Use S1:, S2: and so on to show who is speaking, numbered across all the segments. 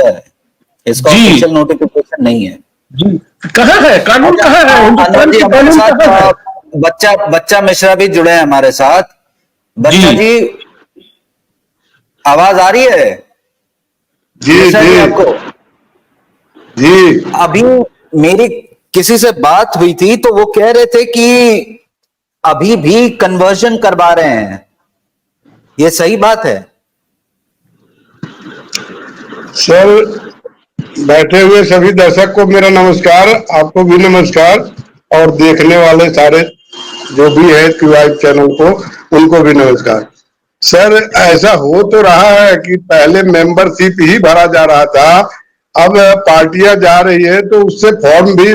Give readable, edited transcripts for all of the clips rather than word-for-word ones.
S1: है, इसका official notification नहीं है
S2: जी। कहाँ है कानून, कहाँ है हिंदुस्तान
S1: जी?
S2: का कानून कहाँ है?
S1: बच्चा मिश्रा भी जुड़े हैं हमारे साथ। बच्चा जी, आवाज आ रही है?
S3: जी जी
S1: आपको
S3: जी।
S1: अभी मेरी किसी से बात हुई थी तो वो कह रहे थे कि अभी भी कन्वर्जन करवा रहे हैं, ये सही बात है?
S3: सर, बैठे हुए सभी दर्शक को मेरा नमस्कार, आपको भी नमस्कार, और देखने वाले सारे जो भी है क्यूआई चैनल को, उनको भी नमस्कार। सर, ऐसा हो तो रहा है कि पहले मेंबरशिप ही भरा जा रहा था, अब पार्टियां जा रही है तो उससे फॉर्म भी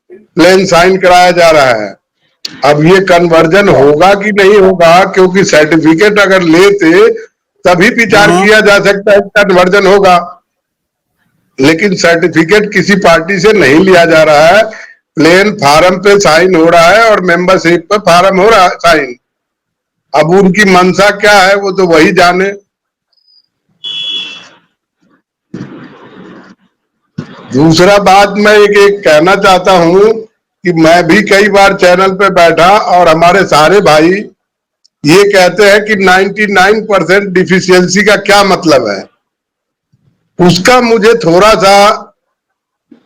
S3: प्लेन साइन कराया जा रहा है। अब ये कन्वर्जन होगा कि नहीं होगा, क्योंकि सर्टिफिकेट अगर लेते तभी विचार किया जा सकता है कन्वर्जन होगा, लेकिन सर्टिफिकेट किसी पार्टी से नहीं लिया जा रहा है, प्लेन फार्म पे साइन हो रहा है और मेंबरशिप पे फार्म हो रहा है साइन। अब उनकी मंशा क्या है वो तो वही जाने। दूसरा बात मैं एक कहना चाहता हूं कि मैं भी कई बार चैनल पे बैठा और हमारे सारे भाई ये कहते हैं कि 99% डिफिशियंसी का क्या मतलब है। उसका मुझे थोड़ा सा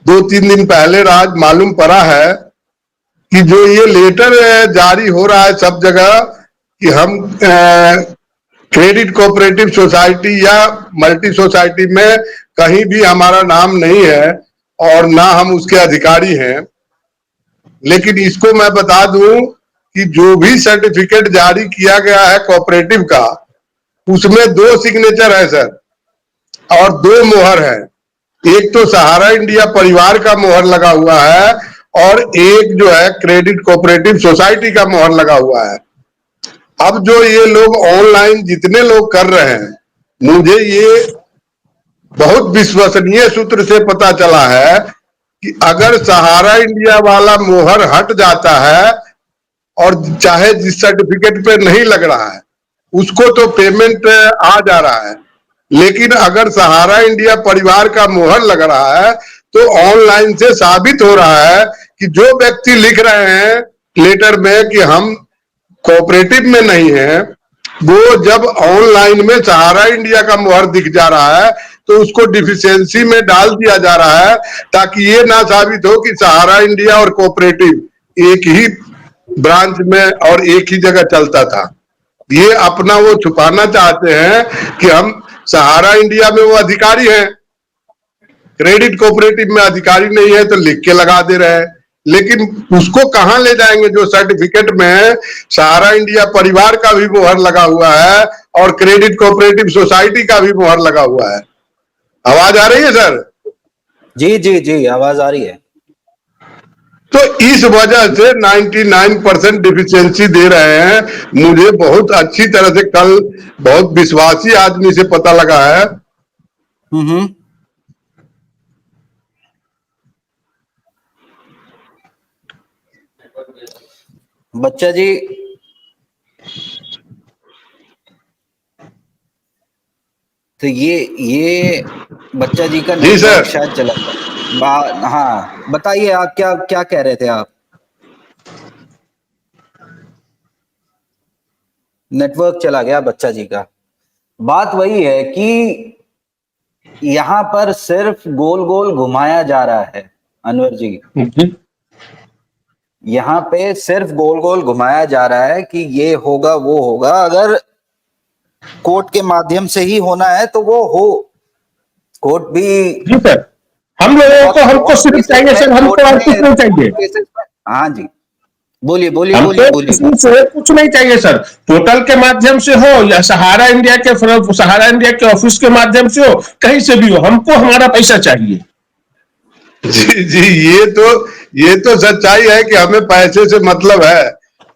S3: 2-3 दिन पहले राज मालूम पड़ा है कि जो ये लेटर जारी हो रहा है सब जगह कि हम क्रेडिट कोऑपरेटिव सोसाइटी या मल्टी सोसाइटी में कहीं भी हमारा नाम नहीं है और ना हम उसके अधिकारी हैं, लेकिन इसको मैं बता दूं कि जो भी सर्टिफिकेट जारी किया गया है कोऑपरेटिव का, उसमें 2 सिग्नेचर है सर और 2 मोहर है। एक तो सहारा इंडिया परिवार का मोहर लगा हुआ है और एक जो है क्रेडिट कोऑपरेटिव सोसाइटी का मोहर लगा हुआ है। अब जो ये लोग ऑनलाइन जितने लोग कर रहे हैं, मुझे ये बहुत विश्वसनीय सूत्र से पता चला है कि अगर सहारा इंडिया वाला मोहर हट जाता है और चाहे जिस सर्टिफिकेट पे नहीं लग रहा है उसको तो पेमेंट आ जा रहा है, लेकिन अगर सहारा इंडिया परिवार का मोहर लग रहा है तो ऑनलाइन से साबित हो रहा है कि जो व्यक्ति लिख रहे हैं लेटर में कि हम कोऑपरेटिव में नहीं है, वो जब ऑनलाइन में सहारा इंडिया का मोहर दिख जा रहा है तो उसको डिफिशियंसी में डाल दिया जा रहा है, ताकि ये ना साबित हो कि सहारा इंडिया और कोऑपरेटिव एक ही ब्रांच में और एक ही जगह चलता था। ये अपना वो छुपाना चाहते हैं कि हम सहारा इंडिया में वो अधिकारी हैं, क्रेडिट कोऑपरेटिव में अधिकारी नहीं है, तो लिख के लगा दे रहे हैं। लेकिन उसको कहां ले जाएंगे जो सर्टिफिकेट में सहारा इंडिया परिवार का भी मोहर लगा हुआ है और क्रेडिट कोऑपरेटिव सोसाइटी का भी मोहर लगा हुआ है। आवाज आ रही है सर?
S1: जी जी जी, आवाज आ रही है।
S3: तो इस वजह से 99% डिफिशियंसी दे रहे हैं। मुझे बहुत अच्छी तरह से कल बहुत विश्वासी आदमी से पता लगा है।
S1: बच्चा जी, तो ये बच्चा जी का नेटवर्क शायद चला गया। हाँ बताइए, आप क्या क्या कह रहे थे आप? नेटवर्क चला गया बच्चा जी का। बात वही है कि यहां पर सिर्फ गोल गोल घुमाया जा रहा है अनवर जी। यहाँ पे सिर्फ गोल गोल घुमाया जा रहा है कि ये होगा वो होगा। अगर कोर्ट के माध्यम से ही होना है तो वो हो, कोर्ट भी।
S2: जी सर, हम लोगों को हमको सिर्फ चाहिए सर, हमको और कुछ नहीं चाहिए।
S1: हाँ जी, बोलिए बोलिए
S2: बोलिए
S1: बोलिए।
S2: से कुछ नहीं चाहिए सर, पोर्टल के माध्यम से हो या सहारा इंडिया के ऑफिस के माध्यम से हो, कहीं से भी हो, हमको हमारा पैसा चाहिए।
S3: जी जी, ये तो सच्चाई है कि हमें पैसे से मतलब है,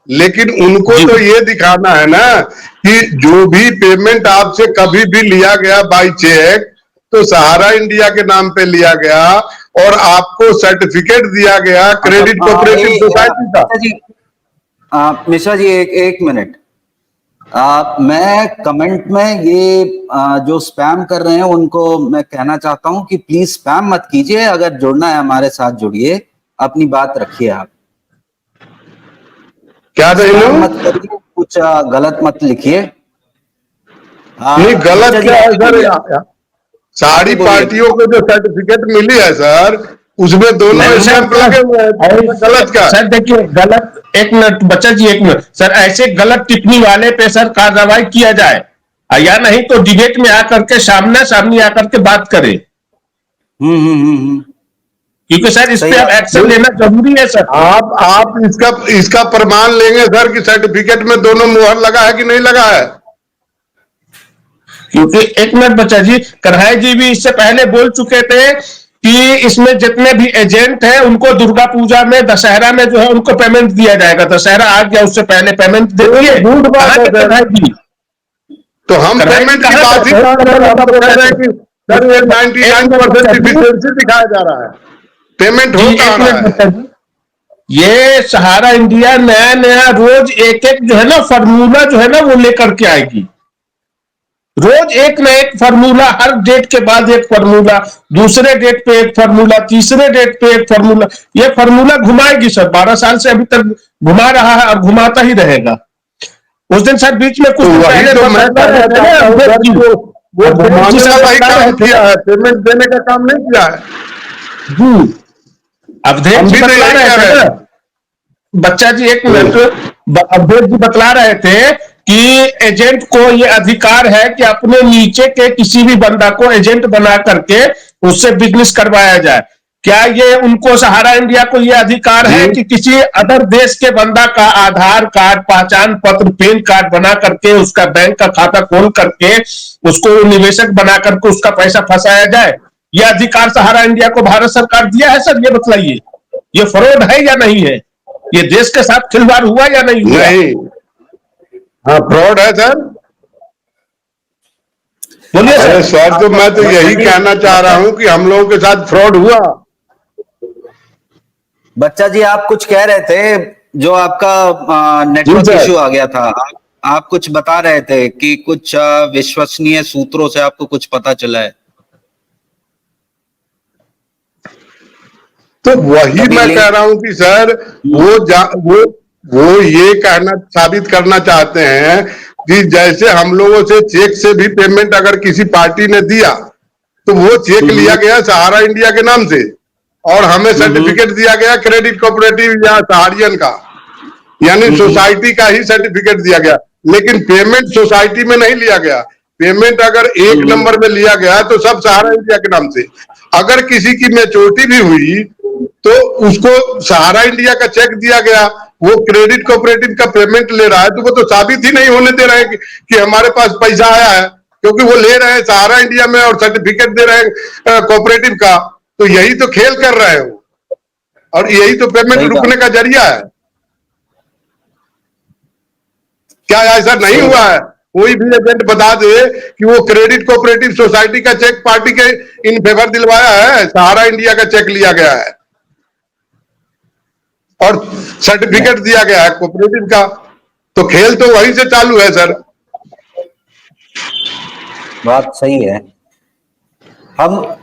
S3: लेकिन उनको तो ये दिखाना है ना कि जो भी पेमेंट आपसे कभी भी लिया गया बाय चेक, तो सहारा इंडिया के नाम पे लिया गया और आपको सर्टिफिकेट दिया गया क्रेडिट कोऑपरेटिव सोसाइटी का।
S1: मिश्रा जी एक मिनट। मैं कमेंट में ये जो स्पैम कर रहे हैं उनको मैं कहना चाहता हूं कि प्लीज स्पैम मत कीजिए, अगर जुड़ना है हमारे साथ जुड़िए, अपनी बात रखिए आप।
S3: क्या
S1: स्पैम मत
S3: दहीनू?
S1: करिए, कुछ गलत मत लिखिए।
S3: नहीं, गलत
S1: बच्चा जी
S3: क्या है
S1: आप
S3: सर?
S1: बोलिए, आप
S3: सारी
S1: ही बोलिए।
S3: पार्टियों को जो सर्टिफिकेट मिली है सर, उसमें दोनों
S2: नहीं सर,
S3: स्टैंप लगे हुए हैं, तो इसमें गलत क्या है?
S2: सर देखिए, गलत, एक मिनट बच्चा जी, एक मिनट सर, ऐसे गलत टिप्पणी वाले पे सर कार्रवाई किया जाए, या नहीं तो डिबेट में आकर के सामना सामनी आकर के बात करें,
S1: हम्म।
S2: क्योंकि सर इस
S1: सही
S2: पे अब
S1: बात।
S2: एक्शन लेना जरूरी है सर।
S3: आप इसका प्रमाण लेंगे सर कि सर्टिफिकेट में दोनों मुहर लगा है कि नहीं लगा है?
S2: क्योंकि एक मिनट बच्चा जी, कन्हैया जी भी इससे पहले बोल चुके थे कि इसमें जितने भी एजेंट हैं उनको दुर्गा पूजा में, दशहरा में जो है उनको पेमेंट दिया जाएगा। दशहरा आ गया, उससे पहले पेमेंट दे दिए।
S3: झूठ बात
S2: कहाँ
S3: है
S2: के
S3: सर।
S2: कन्हैया जी?
S3: तो हम
S2: कन्हैया जी
S3: पेमेंट की
S2: कहाँ
S3: बात ही
S2: पे?
S3: कहाँ कर रहे हैं? हम तो कह रहे हैं कि सर ये 99% डिफिशियंसी दिखाया जा रहा है, पेमेंट
S2: जी
S3: हो कहाँ
S2: एक
S3: रहा
S2: मिनट
S3: है?
S2: बच्चा जी, ये सहारा इंडिया नया नया रोज एक एक जो है ना फॉर्मूला जो है ना वो लेकर के आएगी। रोज एक ना एक फार्मूला, हर डेट के बाद एक फार्मूला, दूसरे डेट पे एक फार्मूला, तीसरे डेट पे एक फार्मूला, ये फार्मूला घुमाएगी सर। 12 साल से अभी तक घुमा रहा है और घुमाता ही रहेगा। उस दिन सर बीच में कुछ
S3: तो
S2: दिन
S3: वही
S2: पहले
S3: तो मैं
S2: बतला रहे
S3: कहना
S2: थे ना
S3: चाहता हूँ
S2: अवधेश
S3: सर
S2: जी,
S3: कि वो
S2: अवधेश जी
S3: घुमाने
S2: सर
S3: वाला ही
S2: बतला रहे
S3: काम
S2: थे
S3: किया है, पेमेंट देने का काम नहीं किया है।
S2: जी, अवधेश
S3: हम
S2: जी
S3: भी तो
S2: बतला
S3: यही
S2: रहे
S3: कह
S2: थे
S3: रहे
S2: ना
S3: हैं।
S2: बच्चा जी, एक मिनट, अवधेश जी बतला रहे थे कि एजेंट को ये अधिकार है कि अपने नीचे के किसी भी बंदा को एजेंट बना करके उससे बिजनेस करवाया जाए। क्या ये उनको, सहारा इंडिया को ये अधिकार
S3: जी,
S2: है कि किसी अदर देश के बंदा का आधार कार्ड, पहचान पत्र, पैन कार्ड बना करके, उसका बैंक का खाता खोल करके उसको निवेशक बना करके उसका पैसा फंसाया जाए? ये अधिकार सहारा इंडिया को भारत सरकार दिया है सर? ये बतलाइए, ये फ्रॉड है या नहीं है? ये देश के साथ खिलवाड़ हुआ या नहीं हुआ?
S3: नहीं, हाँ फ्रॉड है सर।
S2: बोलिए
S3: अरे
S2: सर।
S3: सर, तो मैं तो यही कहना चाह रहा हूँ कि हम लोगों के साथ फ्रॉड हुआ।
S1: बच्चा जी आप कुछ कह रहे थे, जो आपका
S3: जी
S1: नेटवर्क
S3: सर।
S1: इश्यू आ गया था। आप कुछ बता रहे थे कि कुछ विश्वसनीय सूत्रों से आपको कुछ पता चला है।
S3: तो वही
S1: कभी
S3: मैं कह
S1: लिंक।
S3: रहा हूं कि सर वो ये कहना साबित करना चाहते हैं कि जैसे हम लोगों से चेक से भी पेमेंट अगर किसी पार्टी ने दिया तो वो चेक लिया गया सहारा इंडिया के नाम से, और हमें सर्टिफिकेट दिया गया क्रेडिट कोऑपरेटिव या सहारियन का, यानी सोसाइटी का ही सर्टिफिकेट दिया गया। लेकिन पेमेंट सोसाइटी में नहीं लिया गया। पेमेंट अगर एक नंबर में लिया गया तो सब सहारा इंडिया के नाम से। अगर किसी की मैच्योरिटी भी हुई तो उसको सहारा इंडिया का चेक दिया गया, वो क्रेडिट कोऑपरेटिव का पेमेंट ले रहा है, तो वो तो साबित ही नहीं होने दे रहे हैं कि हमारे पास पैसा आया है, क्योंकि वो ले रहे हैं सहारा इंडिया में और सर्टिफिकेट दे रहे हैं कोऑपरेटिव का। तो यही तो खेल कर रहे हैं वो, और यही तो पेमेंट
S1: सही
S3: रुकने
S1: बात।
S3: का जरिया है। क्या ऐसा नहीं हुआ है? कोई भी एजेंट बता दे कि वो क्रेडिट कोऑपरेटिव सोसाइटी का चेक पार्टी के इन फेवर दिलवाया है, सहारा इंडिया का चेक लिया गया है और सर्टिफिकेट दिया गया है कोऑपरेटिव का। तो खेल तो वहीं से चालू है सर।
S1: बात सही है। हम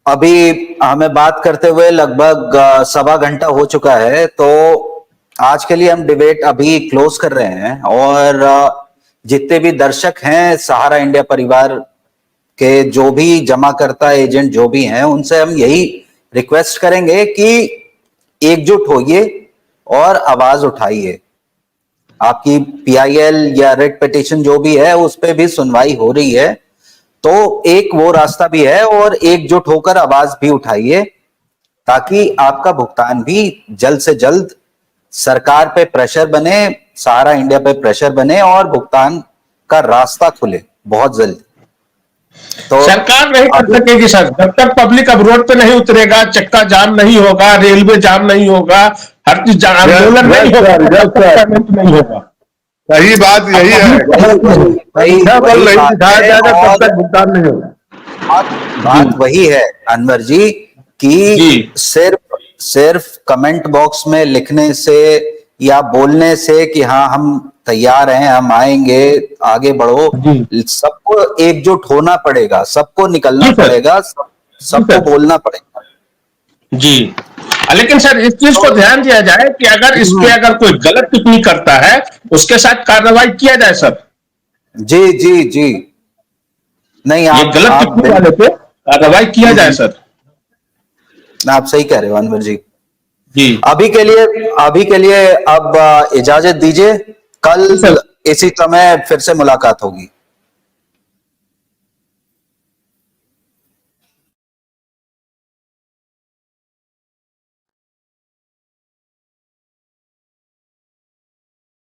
S1: अभी हमें बात करते हुए लगभग 1.25 घंटा हो चुका है, तो आज के लिए हम डिबेट अभी क्लोज कर रहे हैं। और जितने भी दर्शक हैं सहारा इंडिया परिवार के, जो भी जमाकर्ता एजेंट जो भी हैं, उनसे हम यही रिक्वेस्ट करेंगे कि एकजुट होइए और आवाज उठाइए। आपकी पीआईएल या रेड पिटीशन जो भी है उस पर भी सुनवाई हो रही है, तो एक वो रास्ता भी है, और एकजुट होकर आवाज भी उठाइए ताकि आपका भुगतान भी जल्द से जल्द सरकार पे प्रेशर बने, सहारा इंडिया पे प्रेशर बने और भुगतान का रास्ता खुले बहुत जल्द। तो
S2: सरकार नहीं कर सकेगी सर जब तक पब्लिक अब रोड पे नहीं उतरेगा, चक्का जाम नहीं होगा, रेलवे जाम नहीं होगा, हर चीज आंदोलन नहीं होगा, पेमेंट नहीं होगा।
S3: सही बात यही है, जब बल नहीं दिखाया जाएगा तब तक भुगतान नहीं होगा।
S1: बात वही है अनवर जी कि सिर्फ कमेंट बॉक्स में लिखने से या बोलने से कि हाँ हम तैयार हैं, हम आएंगे, आगे बढ़ो।
S2: जी
S1: सबको एकजुट होना पड़ेगा, सबको निकलना
S2: जी सर,
S1: पड़ेगा,
S2: जी
S1: सबको
S2: सर,
S1: बोलना पड़ेगा।
S2: जी। लेकिन सर इस चीज को ध्यान दिया जाए कि अगर इस पे अगर कोई गलत टिप्पणी करता है उसके साथ कार्रवाई किया जाए सर।
S1: जी जी जी। नहीं,
S2: ये गलत
S1: आप
S2: टिप्पणी वाले पे कार्रवाई किया जाए सर।
S1: आप सही कह रहे हो अनवर जी।
S2: जी
S1: अभी के लिए अब इजाजत दीजिए, कल
S2: जी सर।
S1: इसी समय फिर से मुलाकात होगी।